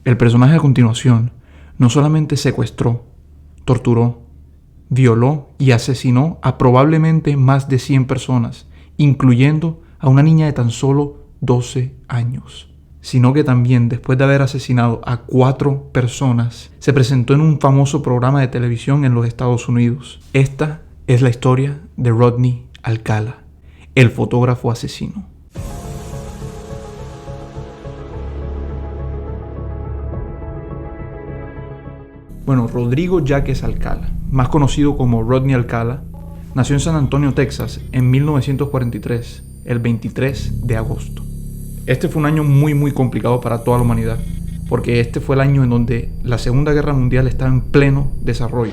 El personaje a continuación no solamente secuestró, torturó, violó y asesinó a probablemente más de 100 personas, incluyendo a una niña de tan solo 12 años, sino que también, después de haber asesinado a 4 personas, se presentó en un famoso programa de televisión en los Estados Unidos. Esta es la historia de Rodney Alcala, el fotógrafo asesino. Bueno, Rodrigo Jáquez Alcala, más conocido como Rodney Alcala, nació en San Antonio, Texas, en 1943, el 23 de agosto. Este fue un año muy complicado para toda la humanidad, porque este fue el año en donde la Segunda Guerra Mundial estaba en pleno desarrollo.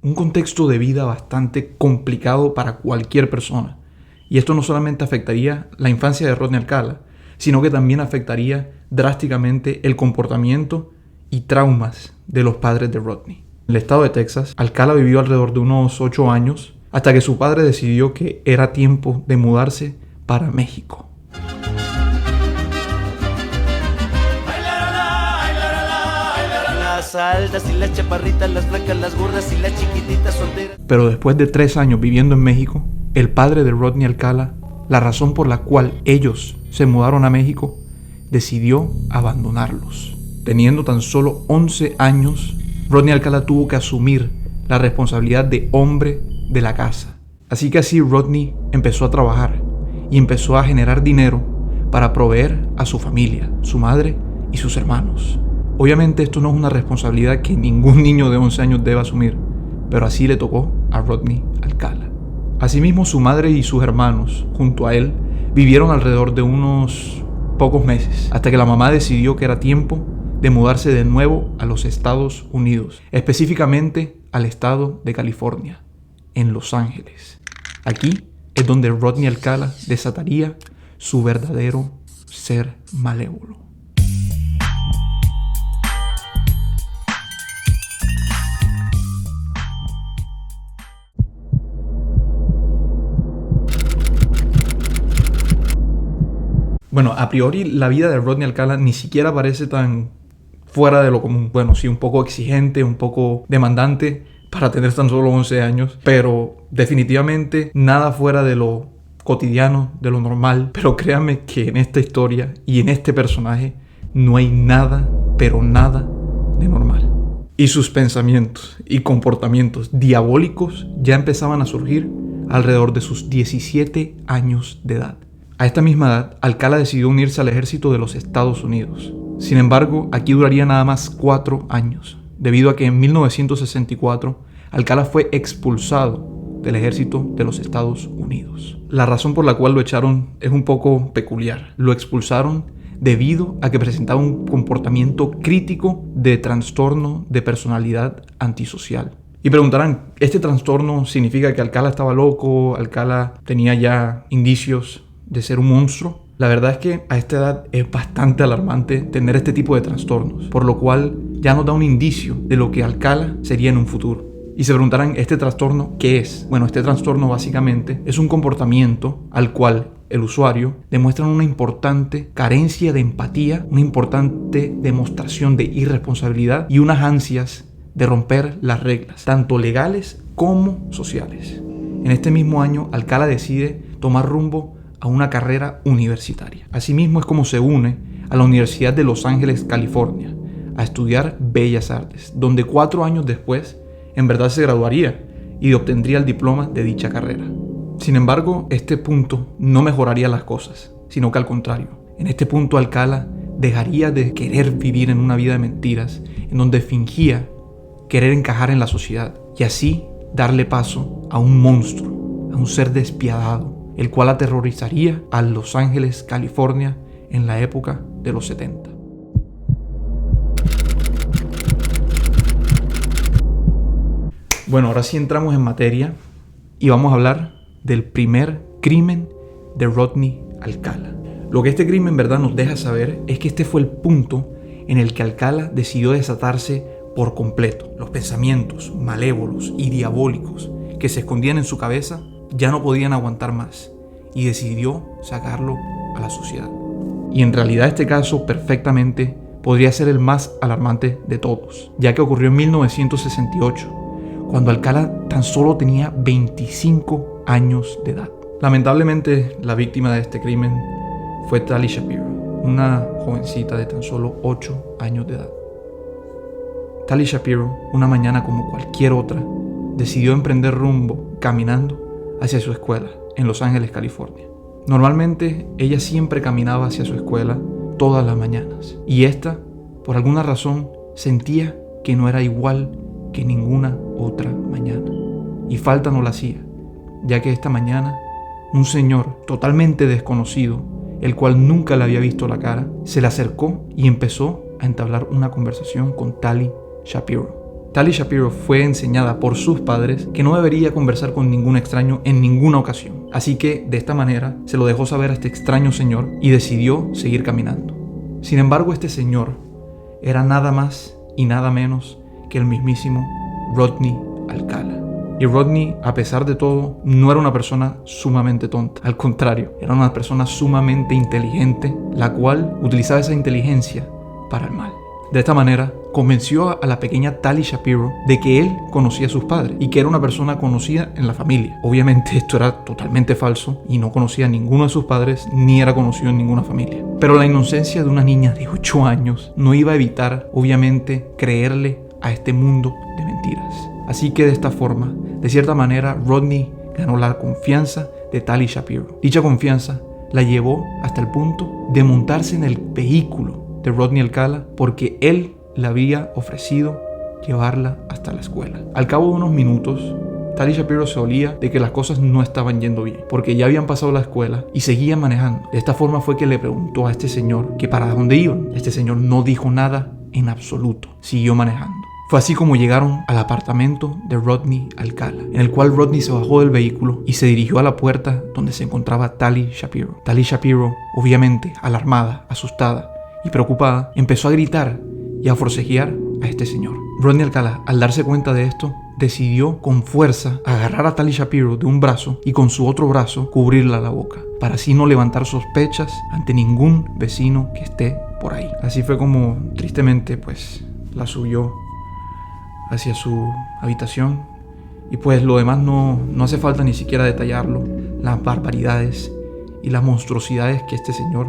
Un contexto de vida bastante complicado para cualquier persona. Y esto no solamente afectaría la infancia de Rodney Alcala, sino que también afectaría drásticamente el comportamiento y traumas de los padres de Rodney. En el estado de Texas, Alcala vivió alrededor de unos 8 años hasta que su padre decidió que era tiempo de mudarse para México. Las altas y las chaparritas, las flacas, las gordas y las chiquititas solteras. Pero después de 3 años viviendo en México, el padre de Rodney Alcala, la razón por la cual ellos se mudaron a México, decidió abandonarlos. Teniendo tan solo 11 años, Rodney Alcala tuvo que asumir la responsabilidad de hombre de la casa. Así que así Rodney empezó a trabajar y empezó a generar dinero para proveer a su familia, su madre y sus hermanos. Obviamente esto no es una responsabilidad que ningún niño de 11 años debe asumir, pero así le tocó a Rodney Alcala. Asimismo, su madre y sus hermanos, junto a él, vivieron alrededor de unos pocos meses, hasta que la mamá decidió que era tiempo de mudarse de nuevo a los Estados Unidos, específicamente al estado de California, en Los Ángeles. Aquí es donde Rodney Alcala desataría su verdadero ser malévolo. Bueno, a priori la vida de Rodney Alcala ni siquiera parece tan fuera de lo común. Bueno, sí, un poco exigente, un poco demandante para tener tan solo 11 años, pero definitivamente nada fuera de lo cotidiano, de lo normal. Pero créanme que en esta historia y en este personaje no hay nada, pero nada de normal. Y sus pensamientos y comportamientos diabólicos ya empezaban a surgir alrededor de sus 17 años de edad. A esta misma edad, Alcala decidió unirse al ejército de los Estados Unidos. Sin embargo, aquí duraría nada más 4 años, debido a que en 1964 Alcala fue expulsado del ejército de los Estados Unidos. La razón por la cual lo echaron es un poco peculiar. Lo expulsaron debido a que presentaba un comportamiento crítico de trastorno de personalidad antisocial. Y preguntarán, ¿este trastorno significa que Alcala estaba loco? ¿Alcala tenía ya indicios de ser un monstruo? La verdad es que a esta edad es bastante alarmante tener este tipo de trastornos, por lo cual ya nos da un indicio de lo que Alcala sería en un futuro. Y se preguntarán, ¿este trastorno qué es? Bueno, este trastorno básicamente es un comportamiento al cual el usuario demuestra una importante carencia de empatía, una importante demostración de irresponsabilidad y unas ansias de romper las reglas, tanto legales como sociales. En este mismo año, Alcala decide tomar rumbo a una carrera universitaria. Asimismo es como se une a la Universidad de Los Ángeles, California, a estudiar Bellas Artes, donde 4 años después en verdad se graduaría y obtendría el diploma de dicha carrera. Sin embargo, este punto no mejoraría las cosas, sino que al contrario. En este punto Alcala dejaría de querer vivir en una vida de mentiras, en donde fingía querer encajar en la sociedad y así darle paso a un monstruo, a un ser despiadado, el cual aterrorizaría a Los Ángeles, California, en la época de los 70. Bueno, ahora sí entramos en materia y vamos a hablar del primer crimen de Rodney Alcala. Lo que este crimen en verdad nos deja saber es que este fue el punto en el que Alcala decidió desatarse por completo. Los pensamientos malévolos y diabólicos que se escondían en su cabeza ya no podían aguantar más y decidió sacarlo a la sociedad. Y en realidad este caso perfectamente podría ser el más alarmante de todos, ya que ocurrió en 1968, cuando Alcala tan solo tenía 25 años de edad. Lamentablemente, la víctima de este crimen fue Tali Shapiro, una jovencita de tan solo 8 años de edad. Tali Shapiro, una mañana como cualquier otra, decidió emprender rumbo caminando hacia su escuela en Los Ángeles, California. Normalmente, ella siempre caminaba hacia su escuela todas las mañanas, y esta, por alguna razón, sentía que no era igual que ninguna otra mañana. Y falta no la hacía, ya que esta mañana un señor totalmente desconocido, el cual nunca le había visto la cara, se le acercó y empezó a entablar una conversación con Tali Shapiro. Tali Shapiro fue enseñada por sus padres que no debería conversar con ningún extraño en ninguna ocasión. Así que, de esta manera, se lo dejó saber a este extraño señor y decidió seguir caminando. Sin embargo, este señor era nada más y nada menos que el mismísimo Rodney Alcala. Y Rodney, a pesar de todo, no era una persona sumamente tonta. Al contrario, era una persona sumamente inteligente, la cual utilizaba esa inteligencia para el mal. De esta manera, convenció a la pequeña Tali Shapiro de que él conocía a sus padres y que era una persona conocida en la familia. Obviamente esto era totalmente falso y no conocía a ninguno de sus padres ni era conocido en ninguna familia. Pero la inocencia de una niña de 8 años no iba a evitar, obviamente, creerle a este mundo de mentiras. Así que de esta forma, de cierta manera, Rodney ganó la confianza de Tali Shapiro. Dicha confianza la llevó hasta el punto de montarse en el vehículo de Rodney Alcala porque él le había ofrecido llevarla hasta la escuela. Al cabo de unos minutos, Tali Shapiro se olía de que las cosas no estaban yendo bien, porque ya habían pasado la escuela y seguían manejando. De esta forma fue que le preguntó a este señor que para dónde iban. Este señor no dijo nada en absoluto, siguió manejando. Fue así como llegaron al apartamento de Rodney Alcala, en el cual Rodney se bajó del vehículo y se dirigió a la puerta donde se encontraba Tali Shapiro. Tali Shapiro, obviamente alarmada, asustada y preocupada, empezó a gritar y a forcejear a este señor. Rodney Alcala, al darse cuenta de esto, decidió con fuerza agarrar a Tali Shapiro de un brazo y con su otro brazo cubrirla la boca, para así no levantar sospechas ante ningún vecino que esté por ahí. Así fue como, tristemente, pues, la subió hacia su habitación. Y pues lo demás no hace falta ni siquiera detallarlo, las barbaridades y las monstruosidades que este señor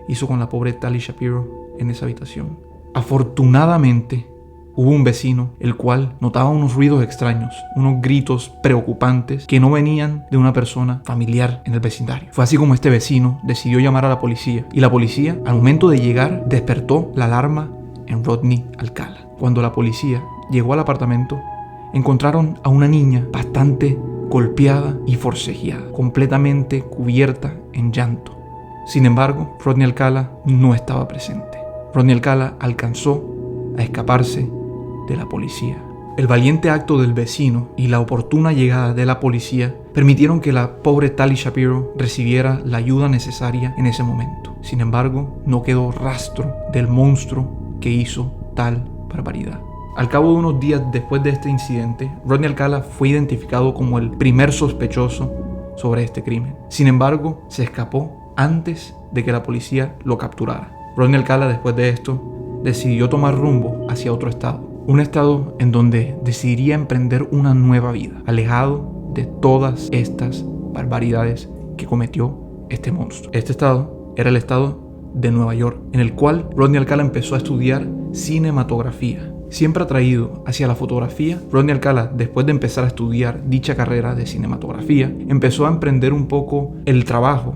hizo con la pobre Tali Shapiro en esa habitación. Afortunadamente, hubo un vecino el cual notaba unos ruidos extraños, unos gritos preocupantes que no venían de una persona familiar en el vecindario. Fue así como este vecino decidió llamar a la policía, y la policía, al momento de llegar, despertó la alarma en Rodney Alcala. Cuando la policía llegó al apartamento, encontraron a una niña bastante golpeada y forcejeada, completamente cubierta en llanto. Sin embargo, Rodney Alcala no estaba presente. Rodney Alcala alcanzó a escaparse de la policía. El valiente acto del vecino y la oportuna llegada de la policía permitieron que la pobre Tali Shapiro recibiera la ayuda necesaria en ese momento. Sin embargo, no quedó rastro del monstruo que hizo tal barbaridad. Al cabo de unos días después de este incidente, Rodney Alcala fue identificado como el primer sospechoso sobre este crimen. Sin embargo, se escapó antes de que la policía lo capturara. Rodney Alcala, después de esto, decidió tomar rumbo hacia otro estado. Un estado en donde decidiría emprender una nueva vida, alejado de todas estas barbaridades que cometió este monstruo. Este estado era el estado de Nueva York, en el cual Rodney Alcala empezó a estudiar cinematografía. Siempre atraído hacia la fotografía, Rodney Alcala, después de empezar a estudiar dicha carrera de cinematografía, empezó a emprender un poco el trabajo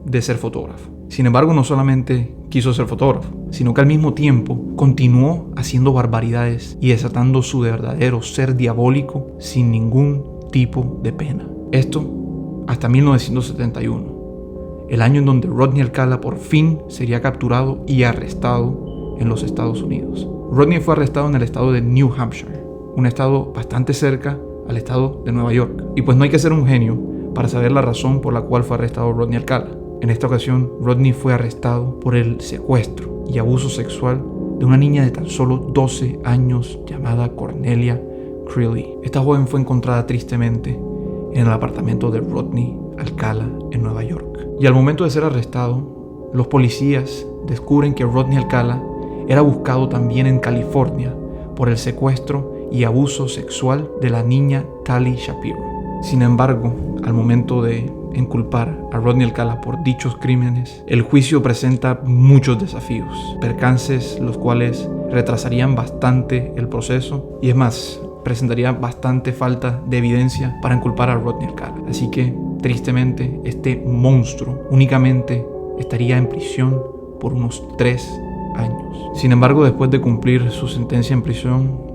de ser fotógrafo. Sin embargo, no solamente quiso ser fotógrafo, sino que al mismo tiempo continuó haciendo barbaridades y desatando su verdadero ser diabólico sin ningún tipo de pena. Esto hasta 1971, el año en donde Rodney Alcala por fin sería capturado y arrestado en los Estados Unidos. Rodney fue arrestado en el estado de New Hampshire, un estado bastante cerca al estado de Nueva York. Y pues no hay que ser un genio para saber la razón por la cual fue arrestado Rodney Alcala. En esta ocasión, Rodney fue arrestado por el secuestro y abuso sexual de una niña de tan solo 12 años llamada Cornelia Creeley. Esta joven fue encontrada tristemente en el apartamento de Rodney Alcala en Nueva York. Y al momento de ser arrestado, los policías descubren que Rodney Alcala era buscado también en California por el secuestro y abuso sexual de la niña Tali Shapiro. Sin embargo, al momento de inculpar a Rodney Alcala por dichos crímenes, el juicio presenta muchos desafíos, percances los cuales retrasarían bastante el proceso y es más, presentaría bastante falta de evidencia para inculpar a Rodney Alcala. Así que, tristemente, este monstruo únicamente estaría en prisión por unos 3 años. Sin embargo, después de cumplir su sentencia en prisión,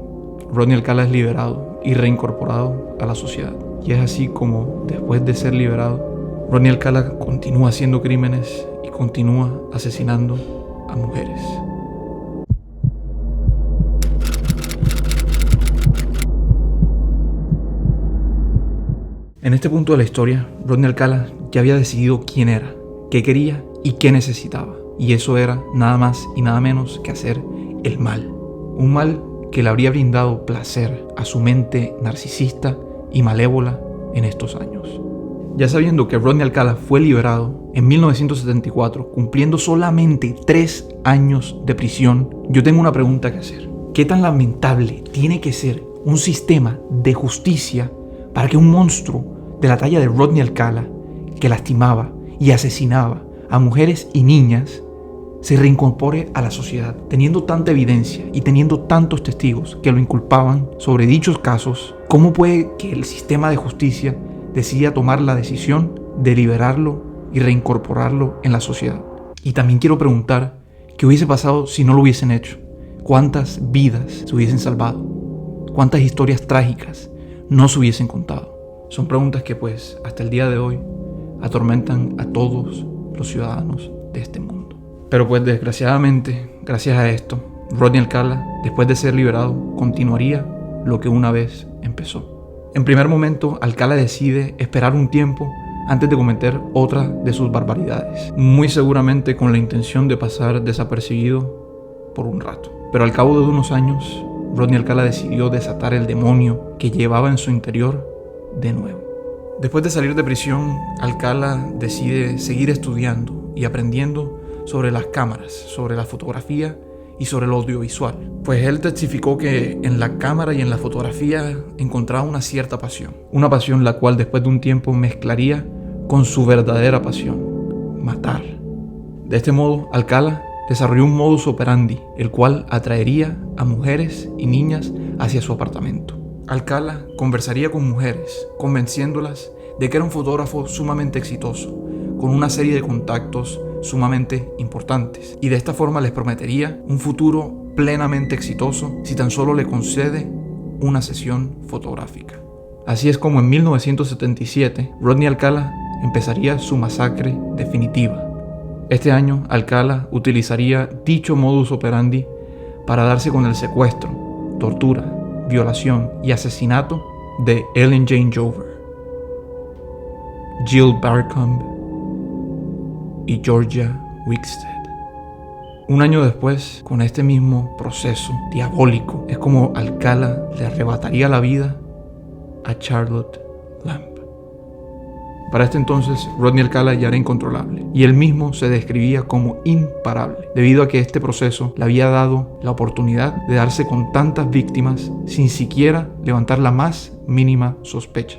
Rodney Alcala es liberado y reincorporado a la sociedad. Y es así como, después de ser liberado, Rodney Alcala continúa haciendo crímenes y continúa asesinando a mujeres. En este punto de la historia, Rodney Alcala ya había decidido quién era, qué quería y qué necesitaba. Y eso era nada más y nada menos que hacer el mal. Un mal que le habría brindado placer a su mente narcisista y malévola en estos años. Ya sabiendo que Rodney Alcala fue liberado en 1974, cumpliendo solamente 3 años de prisión, yo tengo una pregunta que hacer. ¿Qué tan lamentable tiene que ser un sistema de justicia para que un monstruo de la talla de Rodney Alcala, que lastimaba y asesinaba a mujeres y niñas, se reincorpore a la sociedad, teniendo tanta evidencia y teniendo tantos testigos que lo inculpaban sobre dichos casos? ¿Cómo puede que el sistema de justicia decida tomar la decisión de liberarlo y reincorporarlo en la sociedad? Y también quiero preguntar, ¿qué hubiese pasado si no lo hubiesen hecho? ¿Cuántas vidas se hubiesen salvado? ¿Cuántas historias trágicas no se hubiesen contado? Son preguntas que pues hasta el día de hoy atormentan a todos los ciudadanos de este mundo. Pero pues desgraciadamente, gracias a esto, Rodney Alcala, después de ser liberado, continuaría lo que una vez empezó. En primer momento, Alcala decide esperar un tiempo antes de cometer otra de sus barbaridades, muy seguramente con la intención de pasar desapercibido por un rato. Pero al cabo de unos años, Rodney Alcala decidió desatar el demonio que llevaba en su interior de nuevo. Después de salir de prisión, Alcala decide seguir estudiando y aprendiendo sobre las cámaras, sobre la fotografía y sobre el audiovisual. Pues él testificó que en la cámara y en la fotografía encontraba una cierta pasión. Una pasión la cual después de un tiempo mezclaría con su verdadera pasión, matar. De este modo, Alcala desarrolló un modus operandi, el cual atraería a mujeres y niñas hacia su apartamento. Alcala conversaría con mujeres, convenciéndolas de que era un fotógrafo sumamente exitoso, con una serie de contactos sumamente importantes, y de esta forma les prometería un futuro plenamente exitoso si tan solo le concede una sesión fotográfica. Así es como en 1977 Rodney Alcala empezaría su masacre definitiva. Este año Alcala utilizaría dicho modus operandi para darse con el secuestro, tortura, violación y asesinato de Ellen Jane Jover, Jill Barcombe y Georgia Wickstead. Un año después, con este mismo proceso diabólico, es como Alcala le arrebataría la vida a Charlotte Lamb. Para este entonces, Rodney Alcala ya era incontrolable y él mismo se describía como imparable, debido a que este proceso le había dado la oportunidad de darse con tantas víctimas sin siquiera levantar la más mínima sospecha.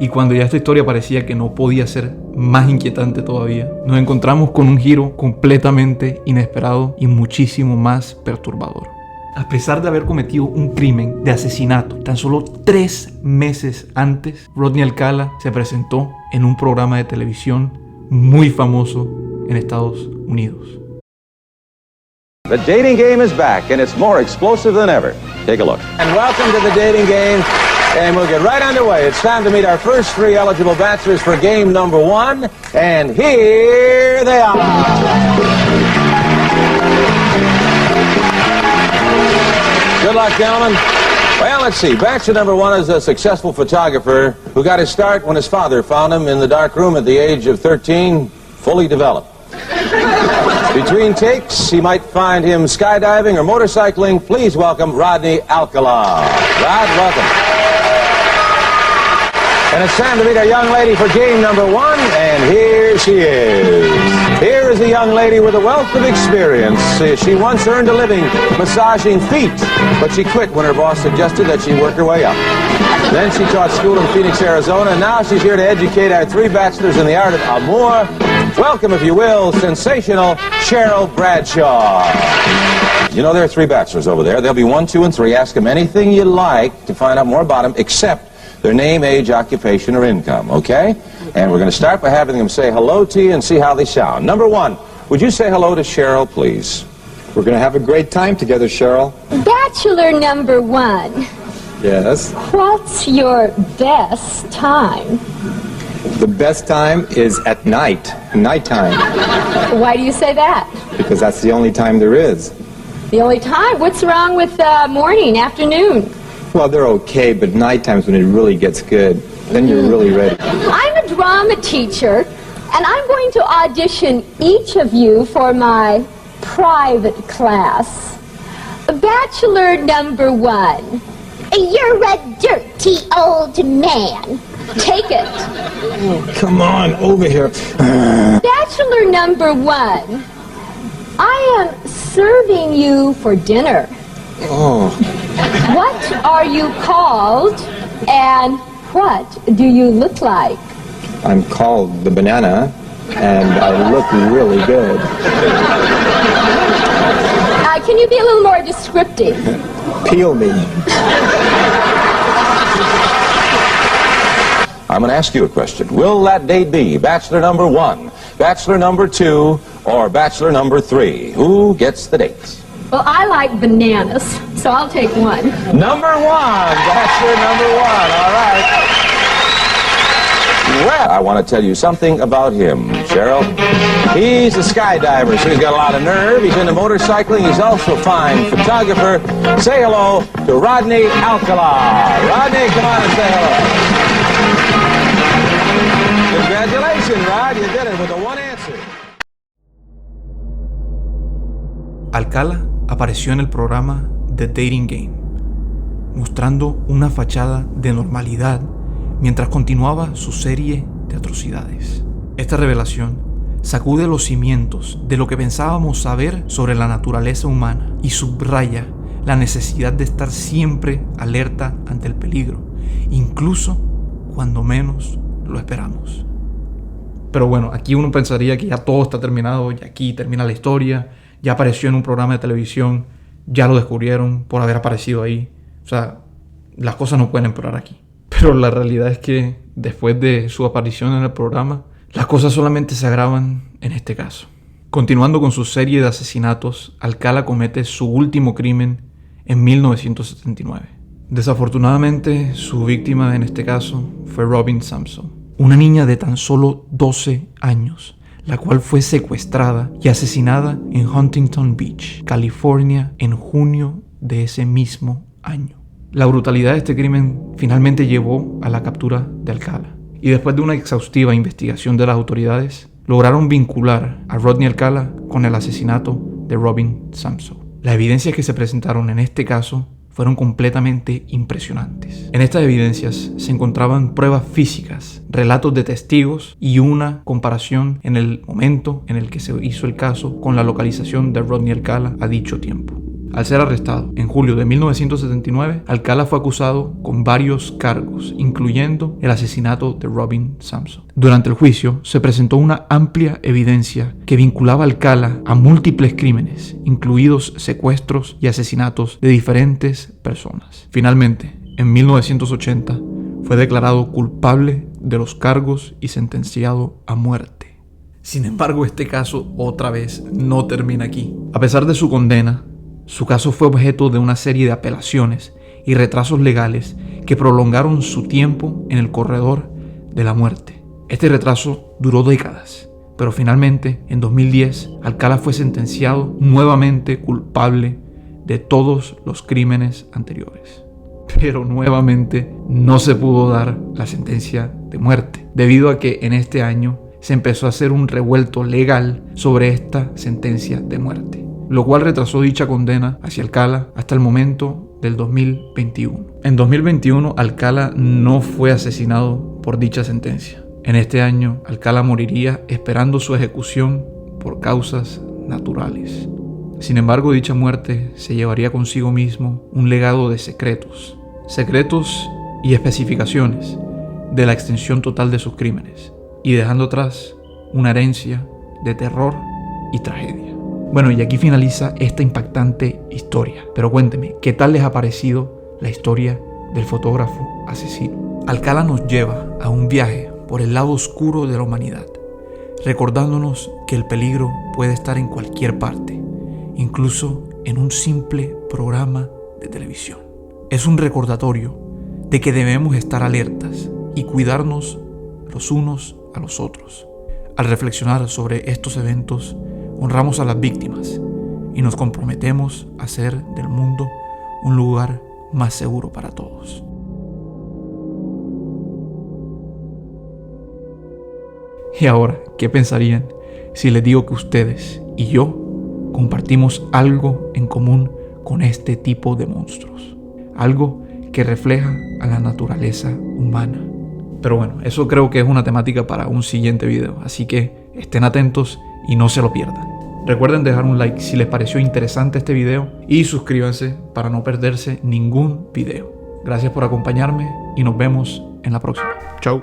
Y cuando ya esta historia parecía que no podía ser más inquietante todavía, nos encontramos con un giro completamente inesperado y muchísimo más perturbador. A pesar de haber cometido un crimen de asesinato tan solo 3 meses antes, Rodney Alcala se presentó en un programa de televisión muy famoso en Estados Unidos. The dating game is back and it's more explosive than ever. Take a look. And welcome to the dating game. And we'll get right underway. It's time to meet our first 3 eligible bachelors for game number 1. And here they are. Good luck, gentlemen. Well, let's see. Bachelor number 1 is a successful photographer who got his start when his father found him in the dark room at the age of 13, fully developed. Between takes, he might find him skydiving or motorcycling. Please welcome Rodney Alcala. Rod, welcome. And it's time to meet our young lady for game number one, and here she is. Here is a young lady with a wealth of experience. She once earned a living massaging feet, but she quit when her boss suggested that she work her way up. Then she taught school in Phoenix, Arizona, and now she's here to educate our three bachelors in the art of amour. Welcome, if you will, sensational Cheryl Bradshaw. You know, there are three bachelors over there. They'll be 1, 2, and 3. Ask them anything you like to find out more about them, except their name, age, occupation, or income, okay? And we're going to start by having them say hello to you and see how they sound. Number 1, would you say hello to Cheryl, please? We're going to have a great time together, Cheryl. Bachelor number 1, Yes. what's your best time? The best time is at nighttime, Why do you say that? because that's the only time there is. The only time? What's wrong with morning, afternoon? Well, they're okay, but nighttime's when it really gets good. Then you're really ready. I'm a drama teacher, and I'm going to audition each of you for my private class. Bachelor number 1. You're a dirty old man. Take it. Come on, over here. Bachelor number 1. I am serving you for dinner. Oh, What are you called, and what do you look like? I'm called the banana, and I look really good. Can you be a little more descriptive? Peel me. I'm going to ask you a question. Will that date be bachelor number 1, bachelor number 2, or bachelor number 3? Who gets the date? Well, I like bananas, so I'll take 1. Number 1, bachelor number 1, all right. Well, I want to tell you something about him, Cheryl. He's a skydiver, so he's got a lot of nerve. He's into motorcycling. He's also a fine photographer. Say hello to Rodney Alcala. Rodney, come on and say hello. Congratulations, Rod. You did it with a 1 answer. Alcala apareció en el programa The Dating Game, mostrando una fachada de normalidad mientras continuaba su serie de atrocidades. Esta revelación sacude los cimientos de lo que pensábamos saber sobre la naturaleza humana y subraya la necesidad de estar siempre alerta ante el peligro, incluso cuando menos lo esperamos. Pero bueno, aquí uno pensaría que ya todo está terminado, y aquí termina la historia, ya apareció en un programa de televisión, ya lo descubrieron por haber aparecido ahí. O sea, las cosas no pueden empeorar aquí. Pero la realidad es que después de su aparición en el programa, las cosas solamente se agravan en este caso. Continuando con su serie de asesinatos, Alcala comete su último crimen en 1979. Desafortunadamente, su víctima en este caso fue Robin Sampson, una niña de tan solo 12 años, la cual fue secuestrada y asesinada en Huntington Beach, California, en junio de ese mismo año. La brutalidad de este crimen finalmente llevó a la captura de Alcala, y después de una exhaustiva investigación de las autoridades, lograron vincular a Rodney Alcala con el asesinato de Robin Sampson. Las evidencias que se presentaron en este caso fueron completamente impresionantes. En estas evidencias se encontraban pruebas físicas, relatos de testigos y una comparación en el momento en el que se hizo el caso con la localización de Rodney Alcala a dicho tiempo. Al ser arrestado en julio de 1979, Alcala fue acusado con varios cargos, incluyendo el asesinato de Robin Sampson. Durante el juicio se presentó una amplia evidencia que vinculaba a Alcala a múltiples crímenes, incluidos secuestros y asesinatos de diferentes personas. Finalmente, en 1980, fue declarado culpable de los cargos y sentenciado a muerte. Sin embargo, este caso otra vez no termina aquí. A pesar de su condena, su caso fue objeto de una serie de apelaciones y retrasos legales que prolongaron su tiempo en el corredor de la muerte. Este retraso duró décadas, pero finalmente, en 2010, Alcala fue sentenciado nuevamente culpable de todos los crímenes anteriores. Pero nuevamente no se pudo dar la sentencia de muerte, debido a que en este año se empezó a hacer un revuelto legal sobre esta sentencia de muerte, lo cual retrasó dicha condena hacia Alcala hasta el momento del 2021. En 2021, Alcala no fue asesinado por dicha sentencia. En este año, Alcala moriría esperando su ejecución por causas naturales. Sin embargo, dicha muerte se llevaría consigo mismo un legado de secretos y especificaciones de la extensión total de sus crímenes, y dejando atrás una herencia de terror y tragedia. Bueno, y aquí finaliza esta impactante historia. Pero cuénteme, ¿qué tal les ha parecido la historia del fotógrafo asesino? Alcala nos lleva a un viaje por el lado oscuro de la humanidad, recordándonos que el peligro puede estar en cualquier parte, incluso en un simple programa de televisión. Es un recordatorio de que debemos estar alertas y cuidarnos los unos a los otros. Al reflexionar sobre estos eventos, honramos a las víctimas y nos comprometemos a hacer del mundo un lugar más seguro para todos. Y ahora, ¿qué pensarían si les digo que ustedes y yo compartimos algo en común con este tipo de monstruos? Algo que refleja a la naturaleza humana. Pero bueno, eso creo que es una temática para un siguiente video, así que estén atentos y no se lo pierdan. Recuerden dejar un like si les pareció interesante este video y suscríbanse para no perderse ningún video. Gracias por acompañarme y nos vemos en la próxima. Chao.